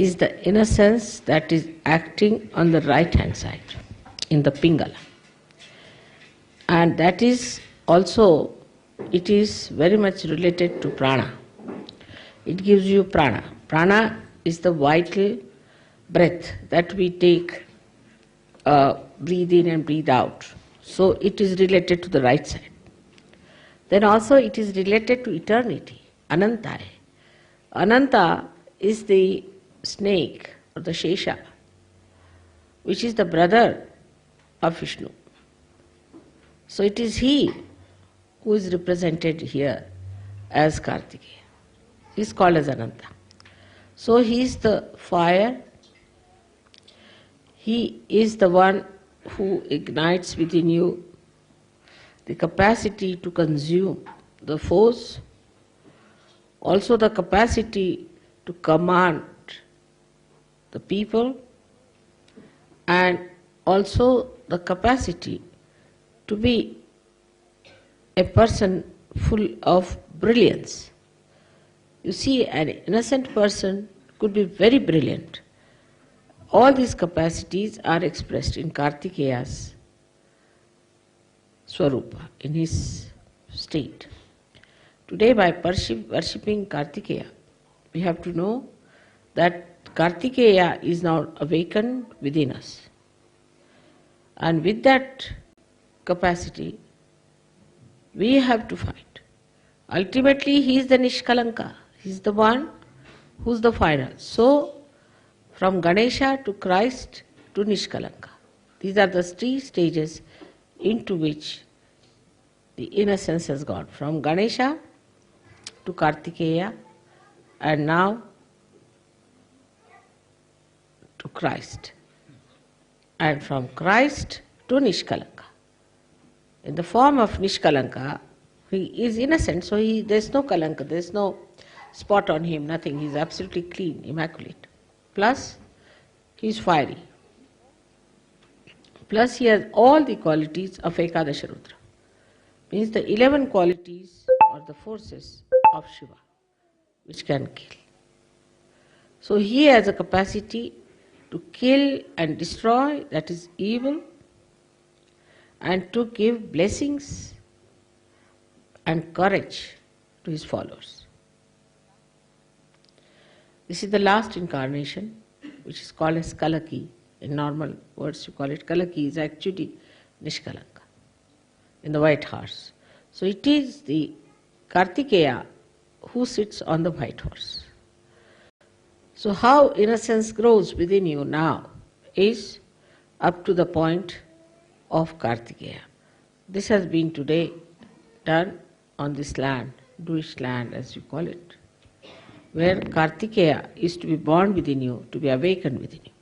is the innocence that is acting on the right hand side in the Pingala. And that is also, it is very much related to prana. It gives you prana. Prana is the vital breath that we take, breathe in and breathe out. So it is related to the right side. Then also it is related to eternity, Ananta. Ananta is the snake or the Shesha, which is the brother of Vishnu. So it is he who is represented here as Kartikeya. He is called as Ananta. So he is the fire. He is the one who ignites within you the capacity to consume the force, also the capacity to command the people, and also the capacity to be a person full of brilliance. You see, an innocent person could be very brilliant. All these capacities are expressed in Kartikeya's Swarupa, in his state. Today, by worshipping Kartikeya, we have to know that Kartikeya is now awakened within us. And with that capacity, we have to fight. Ultimately, he is the Nishkalanka. He is the one who is the final. So, from Ganesha to Christ to Nishkalanka. These are the three stages into which the innocence has gone. From Ganesha to Kartikeya, and now to Christ. And from Christ to Nishkalanka. In the form of Nishkalanka, he is innocent, so there is no kalanka, there is no spot on him, nothing. He is absolutely clean, immaculate. Plus, he is fiery. Plus, he has all the qualities of Ekadasha Rudra. Means the 11 qualities or the forces of Shiva, which can kill. So he has a capacity to kill and destroy, that is evil, and to give blessings and courage to his followers. This is the last incarnation, which is called as Kalaki. In normal words you call it Kalaki, is actually Nishkalanka, in the white horse. So it is the Kartikeya who sits on the white horse. So how innocence grows within you now is up to the point of Kartikeya. This has been today done on this land, Jewish land as you call it, where Kartikeya is to be born within you, to be awakened within you.